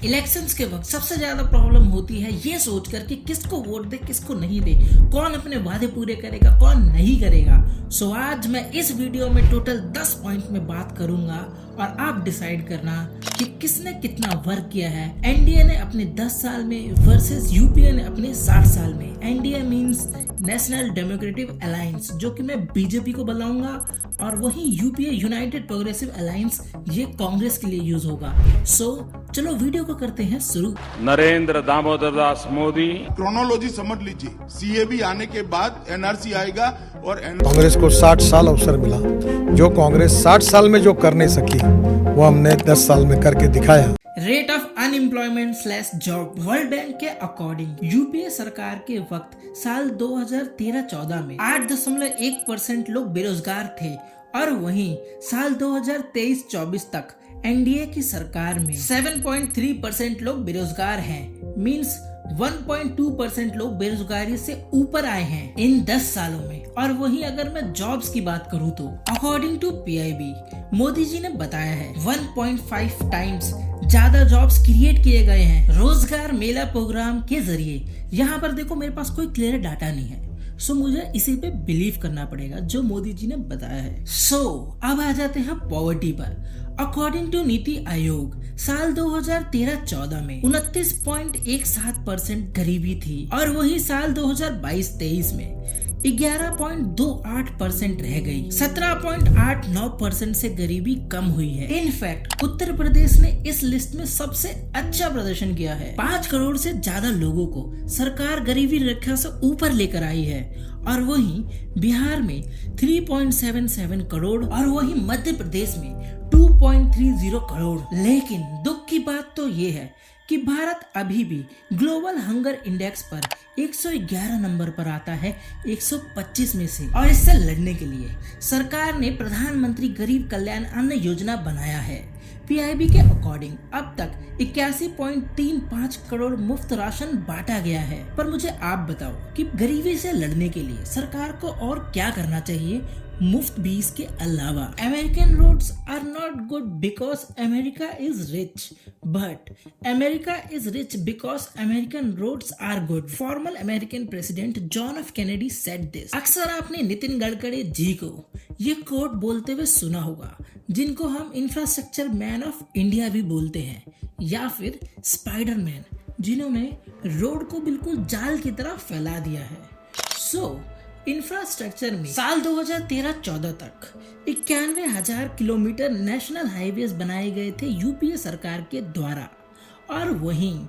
Elections के वक्त सबसे ज्यादा प्रॉब्लम होती है ये सोचकर कि किसको वोट दे किसको नहीं दे, कौन अपने वादे पूरे करेगा कौन नहीं करेगा। सो आज मैं इस वीडियो में टोटल 10 पॉइंट में बात करूंगा और आप डिसाइड करना कि किसने कितना वर्क किया है एनडीए ने अपने 10 साल में वर्सेस यूपीए ने अपने 60 साल में। NDA means national democratic alliance, जो कि मैं बीजेपी को बुलाऊंगा, और वही यूपीए यूनाइटेड प्रोग्रेसिव अलायंस, ये कांग्रेस के लिए यूज होगा। सो चलो वीडियो को करते हैं शुरू। नरेंद्र दामोदर दास मोदी। क्रोनोलॉजी समझ लीजिए, सीएबी आने के बाद एनआरसी आएगा और कांग्रेस को 60 साल अवसर मिला। जो कांग्रेस 60 साल में जो कर नहीं सकी वो हमने 10 साल में करके दिखाया। Rate of unemployment / job world bank के अकॉर्डिंग यूपीए सरकार के वक्त साल 2013-14 में 8.1% लोग बेरोजगार थे, और वहीं साल 2023-24 तक एनडीए की सरकार में 7.3% लोग बेरोजगार हैं। मींस 1.2% लोग बेरोजगारी से ऊपर आए हैं इन 10 सालों में। और वहीं अगर मैं जॉब्स की बात करूं तो according to PIB Modi ji ने बताया है 1.5 टाइम्स ज्यादा जॉब्स क्रिएट किए गए हैं रोजगार मेला प्रोग्राम के जरिए। यहाँ पर देखो मेरे पास कोई क्लियर डाटा नहीं है, सो मुझे इसी पे बिलीव करना पड़ेगा जो मोदी जी ने बताया है। अब आ जाते हैं पॉवर्टी पर। अकॉर्डिंग टू नीति आयोग साल 2013-14 में 29.17% गरीबी थी, और वही साल 2022-23 में 11.28% रह गई। 17.89% से गरीबी कम हुई है। इनफैक्ट उत्तर प्रदेश ने इस लिस्ट में सबसे अच्छा प्रदर्शन किया है। 5 करोड़ से ज्यादा लोगों को सरकार गरीबी रेखा से ऊपर लेकर आई है, और वहीं बिहार में 3.77 करोड़ और वहीं मध्य प्रदेश में 2.30 करोड़। लेकिन दुख की बात तो ये है कि भारत अभी भी ग्लोबल हंगर इंडेक्स पर 111 नंबर पर आता है 125 में से। और इससे लड़ने के लिए सरकार ने प्रधानमंत्री गरीब कल्याण अन्न योजना बनाया है। पीआईबी के अकॉर्डिंग अब तक 81.35 करोड़ मुफ्त राशन बांटा गया है। पर मुझे आप बताओ कि गरीबी से लड़ने के लिए सरकार को और क्या करना चाहिए मुफ्त बीज के अलावा। American roads are not good because America is rich, but America is rich because American roads are good. Former American president John F Kennedy said this. अक्सर आपने नितिन गडकरी जी को ये कोट बोलते हुए सुना होगा, जिनको हम इंफ्रास्ट्रक्चर मैन ऑफ इंडिया भी बोलते हैं, या फिर स्पाइडरमैन, जिन्होंने रोड को बिल्कुल जाल की तरह फैला दिया है। इंफ्रास्ट्रक्चर में साल 2013-14 तक 91,000 किलोमीटर नेशनल हाईवेज बनाए गए थे यूपीए सरकार के द्वारा, और वहीं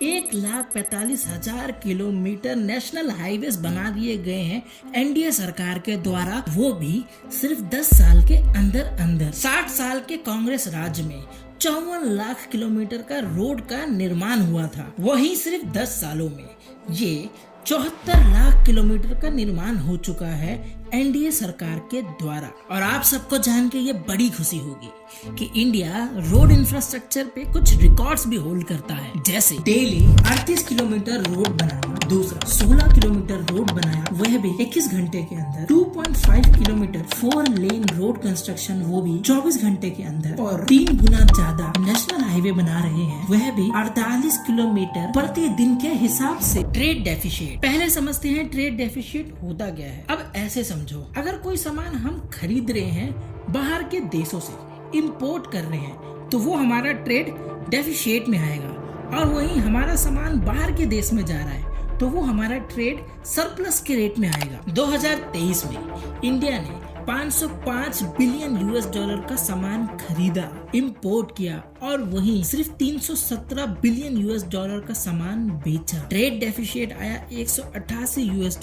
1,45,000 किलोमीटर नेशनल हाईवेज बना दिए गए हैं एनडीए सरकार के द्वारा, वो भी सिर्फ 10 साल के अंदर। 60 साल के कांग्रेस राज्य में 54 लाख किलोमीटर का रोड का निर्माण हुआ था, वहीं सिर्फ 10 सालों में ये 74 लाख किलोमीटर का निर्माण हो चुका है एनडीए सरकार के द्वारा। और आप सबको जान के ये बड़ी खुशी होगी कि इंडिया रोड इंफ्रास्ट्रक्चर पे कुछ रिकॉर्ड्स भी होल्ड करता है, जैसे डेली 38 किलोमीटर रोड बनाना, दूसरा 16 किलोमीटर रोड बनाया वह भी 21 घंटे के अंदर, 2.5 किलोमीटर 4 लेन रोड कंस्ट्रक्शन वो भी 24 घंटे के अंदर, और 3 गुना ज्यादा नेशनल हाईवे बना रहे हैं वह भी 48 किलोमीटर प्रतिदिन के हिसाब से। ट्रेड डेफिसिट, पहले समझते हैं ट्रेड डेफिसिट होता क्या है। अब ऐसे समझो, अगर कोई सामान हम खरीद रहे हैं बाहर के देशों से, इंपोर्ट कर रहे हैं, तो वो हमारा ट्रेड डेफिसिट में आएगा, और वहीं हमारा सामान बाहर के देश में जा रहा है तो वो हमारा ट्रेड सरप्लस के रेट में आएगा। 2023 में इंडिया ने 505 बिलियन US$ का सामान खरीदा, इंपोर्ट किया, और वहीं सिर्फ 317 बिलियन US$ का सामान बेचा। ट्रेड डेफिसिट आया 188 US$।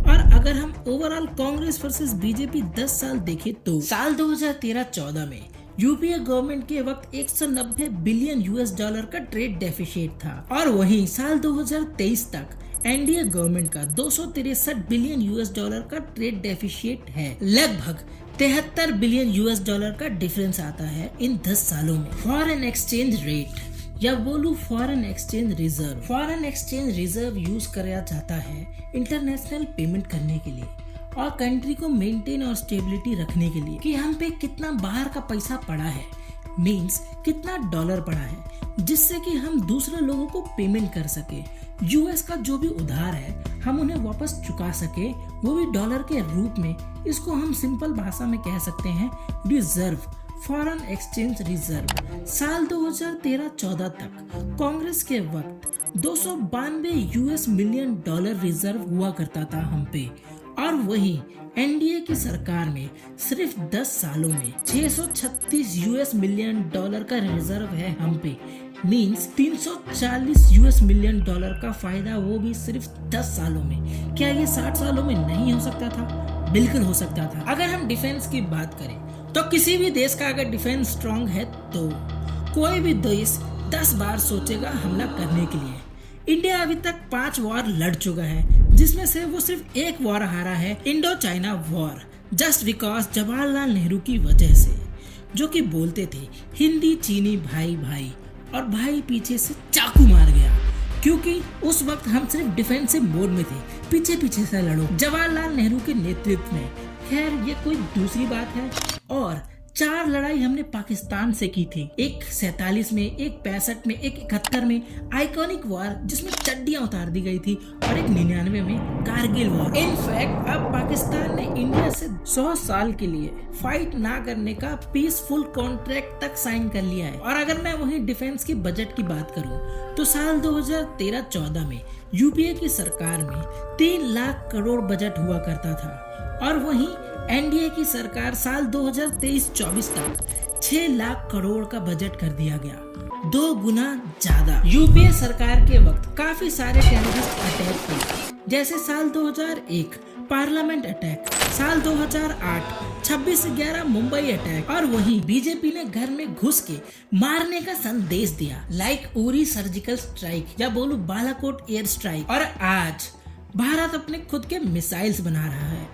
और अगर हम ओवरऑल कांग्रेस वर्सेस बीजेपी 10 साल देखें तो साल 2013-14 में यूपीए गवर्नमेंट के वक्त 190 बिलियन US$ का ट्रेड डेफिसिट था, और वहीं साल 2023 तक एनडीए गवर्नमेंट का 263 बिलियन US$ का ट्रेड डेफिसिट है। लगभग 73 बिलियन US$ का डिफरेंस आता है इन 10 सालों में। फॉरेन एक्सचेंज रेट, या बोलूं foreign exchange reserve. Foreign exchange reserve use किया जाता है इंटरनेशनल पेमेंट करने के लिए, और कंट्री को मेंटेन और स्टेबिलिटी रखने के लिए कि हम पे कितना बाहर का पैसा पड़ा है, मीन्स कितना डॉलर पड़ा है जिससे कि हम दूसरे लोगों को पेमेंट कर सके। यूएस का जो भी उधार है हम उन्हें वापस चुका सके, वो भी डॉलर के रूप में। इसको हम सिंपल भाषा में कह सकते हैं रिजर्व, फॉरेन एक्सचेंज रिजर्व। साल 2013-14 तक कांग्रेस के वक्त 292 यूएस मिलियन डॉलर रिजर्व हुआ करता था हम पे, और वही एनडीए की सरकार में सिर्फ 10 सालों में 636 यूएस मिलियन डॉलर का रिजर्व है हम पे। मींस 340 यूएस मिलियन डॉलर का फायदा, वो भी सिर्फ 10 सालों में। क्या ये 60 सालों में नहीं हो सकता था? बिल्कुल हो सकता था। अगर हम डिफेंस की बात करें तो किसी भी देश का अगर डिफेंस स्ट्रांग है तो कोई भी देश 10 बार सोचेगा हमला करने के लिए। इंडिया अभी तक 5 वॉर लड़ चुका है, जिसमें से वो सिर्फ एक वॉर हारा है, Indo China war, just because Jawaharlal Nehru की वजह से, जो कि बोलते थे हिंदी चीनी भाई भाई, और भाई पीछे से चाकू मार गया, क्योंकि उस वक्त हम सिर्फ डिफेंसिव मोड में थे, पीछे पीछे से लड़ो जवाहरलाल नेहरू के नेतृत्व में। खैर ये कोई दूसरी बात है। और 4 लड़ाई हमने पाकिस्तान से की थी, एक 47 में, एक 65 में, एक 71 में आइकॉनिक वॉर जिसमें चड्डियां उतार दी गई थी, और एक 99 में कारगिल वॉर। इनफैक्ट अब पाकिस्तान ने इंडिया से 100 साल के लिए फाइट ना करने का पीसफुल कॉन्ट्रैक्ट तक साइन कर लिया है। और अगर मैं वहीं डिफेंस की बजट की बात करूं तो साल 2013-14 में यूपीए की सरकार में 3 लाख करोड़ बजट हुआ करता था, और वहीं एनडीए की सरकार साल 2023-24 तक 6 लाख करोड़ का बजट कर दिया गया, 2 गुना ज्यादा। यूपीए सरकार के वक्त काफी सारे टेररिस्ट अटैक हुए, जैसे साल 2001 पार्लियामेंट अटैक, साल 2008 26/11 मुंबई अटैक, और वहीं बीजेपी ने घर में घुस के मारने का संदेश दिया, लाइक उरी सर्जिकल स्ट्राइक या बोलूं बालाकोट एयर स्ट्राइक। और आज भारत अपने खुद के मिसाइल्स बना रहा है।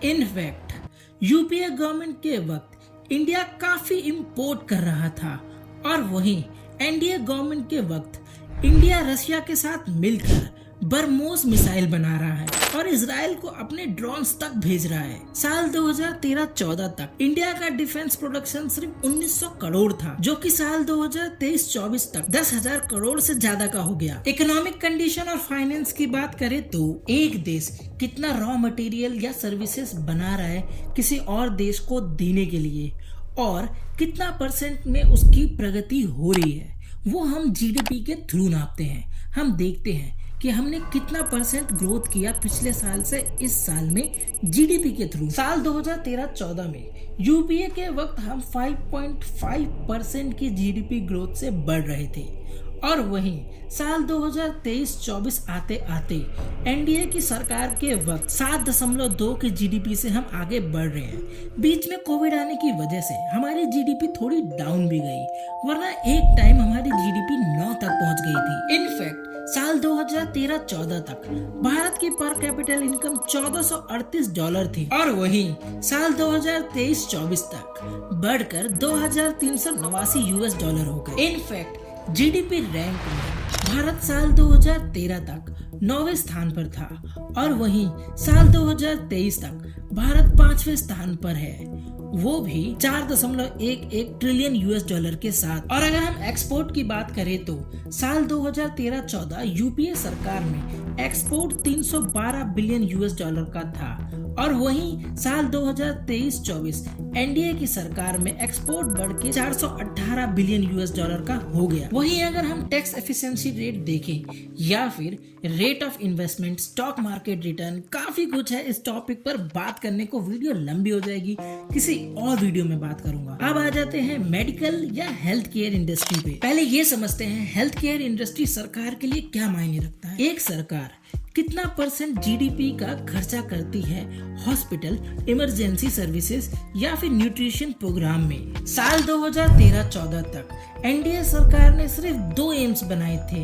इनफैक्ट यूपीए गवर्नमेंट के वक्त इंडिया काफी इंपोर्ट कर रहा था, और वहीं एनडीए गवर्नमेंट के वक्त इंडिया रशिया के साथ मिलकर बरमोस मिसाइल बना रहा है और इजराइल को अपने ड्रोन्स तक भेज रहा है। साल 2013-14 तक इंडिया का डिफेंस प्रोडक्शन सिर्फ 1900 करोड़ था, जो कि साल 2023-24 तक 10,000 करोड़ से ज्यादा का हो गया। इकोनॉमिक कंडीशन और फाइनेंस की बात करें तो एक देश कितना रॉ मटेरियल या सर्विसेज बना रहा है किसी और देश को देने के लिए, और कितना % में उसकी प्रगति हो रही है, वो हम जीडीपी के थ्रू नापते हैं। हम देखते हैं कि हमने कितना % ग्रोथ किया पिछले साल से इस साल में जीडीपी के थ्रू। साल 2013-14 में यूपीए के वक्त हम 5.5% की जीडीपी ग्रोथ से बढ़ रहे थे, और वहीं साल 2023-24 आते आते एनडीए की सरकार के वक्त 7.2 की जीडीपी से हम आगे बढ़ रहे हैं। बीच में कोविड आने की वजह से हमारी जीडीपी थोड़ी डाउन भी गई, वरना एक टाइम हमारी जीडीपी 9 तक पहुंच गई थी। इनफैक्ट साल 2013-14 तक भारत की पर कैपिटल इनकम $1438 थी, और वहीं साल 2023-24 तक बढ़कर $2389 हो गए। इनफैक्ट जीडीपी रैंक में भारत साल 2013 तक 9वें स्थान पर था, और वहीं साल 2023 तक भारत 5वें स्थान पर है, वो भी $4.11 ट्रिलियन के साथ। और अगर हम एक्सपोर्ट की बात करें तो साल 2013-14 यूपीए सरकार में एक्सपोर्ट $312 बिलियन का था, और वहीं साल 2023-24 एनडीए की सरकार में एक्सपोर्ट बढ़ के $418 बिलियन का हो गया। वहीं अगर हम टैक्स एफिशिएंसी रेट देखें या फिर rate of investment, stock market return, काफी कुछ है। इस टॉपिक पर बात करने को वीडियो लंबी हो जाएगी, किसी और वीडियो में बात करूंगा। अब आ जाते हैं मेडिकल या हेल्थ केयर इंडस्ट्री पे। पहले ये समझते हैं हेल्थ केयर इंडस्ट्री सरकार के लिए क्या मायने रखता है। एक सरकार कितना % जीडीपी का खर्चा करती है हॉस्पिटल, इमरजेंसी सर्विसेज या फिर न्यूट्रिशन प्रोग्राम में। साल 2013-14 तक एनडीए सरकार ने सिर्फ 2 एम्स बनाए थे,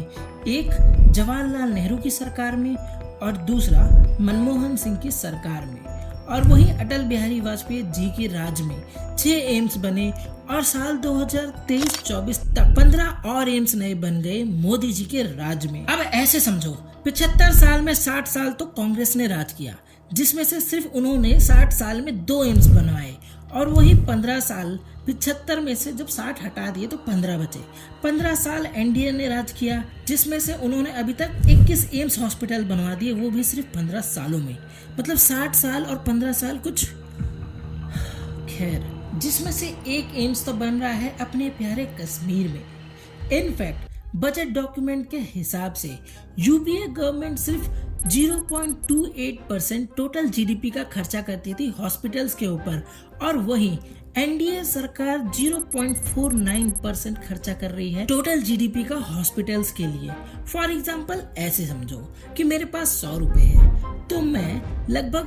एक जवाहरलाल नेहरू की सरकार में और दूसरा मनमोहन सिंह की सरकार में, और वहीं अटल बिहारी वाजपेयी जी के राज में 6 एम्स बने, और साल 2023-24 तक 15 और एम्स नए बन गए मोदी जी के राज में। अब ऐसे समझो 75 साल में 60 साल तो कांग्रेस ने राज किया, जिसमें से सिर्फ उन्होंने 60 साल में 2 एम्स बनवाए, और वही 15 साल 75 में से जब 60 हटा दिए तो 15 बचे। 15 साल एनडीए ने राज किया, जिसमें से उन्होंने अभी तक 21 एम्स हॉस्पिटल बनवा दिए, वो भी सिर्फ 15 सालों में। मतलब 60 साल और 15 साल कुछ खैर, जिसमें से एक एम्स तो बन रहा है अपने प्यारे कश्मीर में। इनफैक्ट बजट डॉक्यूमेंट के हिसाब से यूपीए गवर्नमेंट सिर्फ 0.28% टोटल जीडीपी का खर्चा करती थी हॉस्पिटल्स के ऊपर, और वहीं एनडीए सरकार 0.49% खर्चा कर रही है टोटल जीडीपी का हॉस्पिटल्स के लिए। फॉर एग्जांपल ऐसे समझो कि मेरे पास 100 रुपए है, तो मैं लगभग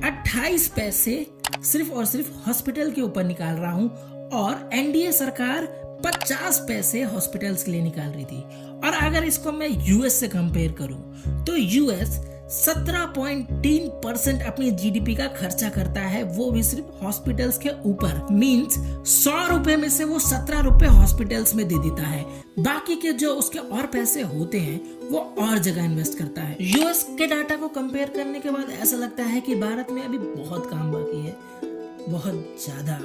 28 पैसे सिर्फ और सिर्फ हॉस्पिटल के ऊपर निकाल रहा हूँ, और एनडीए सरकार 50 पैसे हॉस्पिटल्स के लिए निकाल रही थी। और अगर इसको मैं यूएस से कंपेयर करूं तो यूएस 17.3% अपनी जीडीपी का खर्चा करता है, वो भी सिर्फ हॉस्पिटल्स के ऊपर। मींस 100 रुपए में से वो 17 रुपए हॉस्पिटल्स में दे देता है, बाकी के जो उसके और पैसे होते हैं वो और जगह इन्वेस्ट करता है। यूएस के डाटा को कंपेयर करने के बाद ऐसा लगता है कि भारत में अभी बहुत काम बाकी है, बहुत ज्यादा।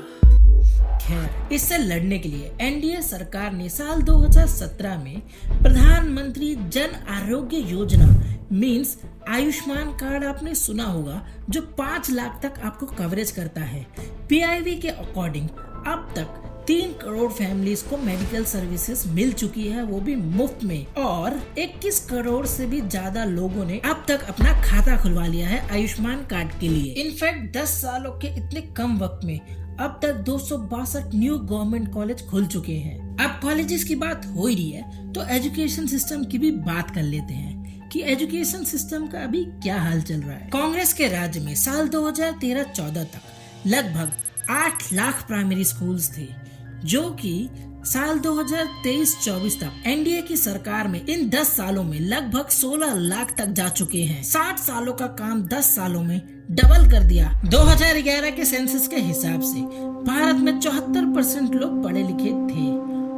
खैर, इससे लड़ने के लिए एनडीए सरकार ने साल 2017 में प्रधानमंत्री जन आरोग्य योजना मींस आयुष्मान कार्ड आपने सुना होगा, जो 5 लाख तक आपको कवरेज करता है। पीआईबी के अकॉर्डिंग अब तक 3 करोड़ फैमिलीज को मेडिकल सर्विसेज मिल चुकी है, वो भी मुफ्त में, और 21 करोड़ से भी ज्यादा लोगों ने अब तक अपना खाता खुलवा लिया है आयुष्मान कार्ड के लिए। इनफैक्ट 10 सालों के इतने कम वक्त में अब तक 262 न्यू गवर्नमेंट कॉलेज खुल चुके हैं। अब कॉलेजेस की बात हो ही रही है तो एजुकेशन सिस्टम की भी बात कर लेते हैं कि एजुकेशन सिस्टम का अभी क्या हाल चल रहा है। कांग्रेस के राज्य में साल 2013-14 तक लगभग 8 लाख प्राइमरी स्कूल्स थे, जो कि साल 2023-24 तक एनडीए की सरकार में इन 10 सालों में लगभग 16 लाख तक जा चुके हैं। 60 सालों का काम 10 सालों में डबल कर दिया। 2011 के सेंसस के हिसाब से भारत में 74% लोग पढ़े लिखे थे,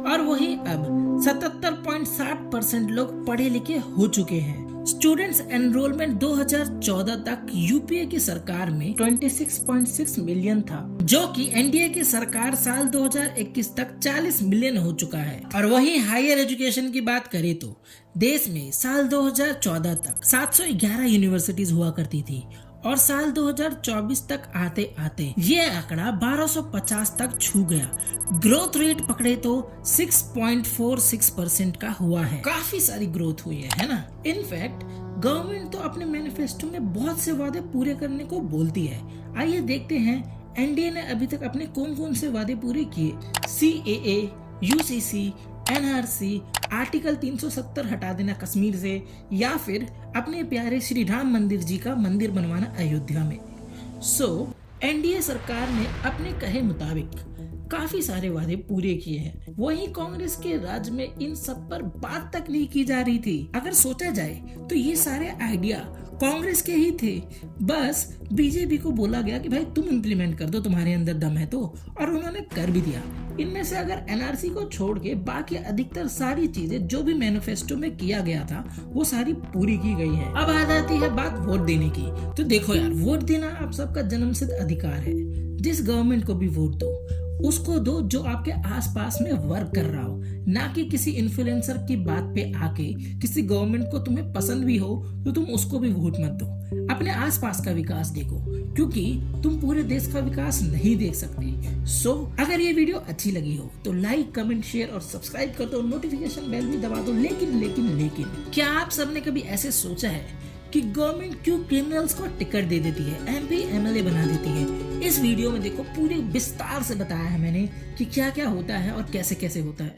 और वहीं अब 77.60% लोग पढ़े लिखे हो चुके हैं। स्टूडेंट्स एनरोलमेंट 2014 तक यूपीए की सरकार में 26.6 मिलियन था, जो कि एनडीए की सरकार साल 2021 तक 40 मिलियन हो चुका है। और वहीं हायर एजुकेशन की बात करें तो देश में साल 2014 तक 711 यूनिवर्सिटीज हुआ करती थी, और साल 2024 तक आते आते ये आंकड़ा 1250 तक छू गया। ग्रोथ रेट पकड़े तो 6.46% का हुआ है। काफी सारी ग्रोथ हुई है ना। इनफैक्ट गवर्नमेंट तो अपने मैनिफेस्टो में बहुत से वादे पूरे करने को बोलती है। आइए देखते हैं एनडीए ने अभी तक अपने कौन कौन से वादे पूरे किए। सीएए, यूसीसी, एनआरसी, आर्टिकल 370 हटा देना कश्मीर से, या फिर अपने प्यारे श्री राम मंदिर जी का मंदिर बनवाना अयोध्या में। एनडीए सरकार ने अपने कहे मुताबिक काफी सारे वादे पूरे किए हैं। वहीं कांग्रेस के राज्य में इन सब पर बात तक नहीं की जा रही थी। अगर सोचा जाए तो ये सारे आइडिया कांग्रेस के ही थे, बस बीजेपी को बोला गया कि भाई तुम इम्प्लीमेंट कर दो, तुम्हारे अंदर दम है तो, और उन्होंने कर भी दिया। इनमें से अगर एनआरसी को छोड़ के बाकी अधिकतर सारी चीजें जो भी मैनिफेस्टो में किया गया था वो सारी पूरी की गई है। अब आ जाती है बात वोट देने की। तो देखो यार, वोट देना आप सबका जन्मसिद्ध अधिकार है। जिस गवर्नमेंट को भी वोट दो, उसको दो जो आपके आसपास में वर्क कर रहा हो, ना कि किसी इन्फ्लुएंसर की बात पे आके किसी गवर्नमेंट को तुम्हें पसंद भी हो तो तुम उसको भी वोट मत दो। अपने आसपास का विकास देखो, क्योंकि तुम पूरे देश का विकास नहीं देख सकते। अगर ये वीडियो अच्छी लगी हो तो लाइक, कमेंट, शेयर और सब्सक्राइब कर दो, नोटिफिकेशन बेल भी दबा दो। लेकिन क्या आप सबने कभी ऐसे सोचा है कि गवर्नमेंट क्यों क्रिमिनल्स को टिकट दे देती है, एमपी एमएलए बना देती है? इस वीडियो में देखो पूरे विस्तार से बताया है मैंने कि क्या क्या होता है और कैसे कैसे होता है।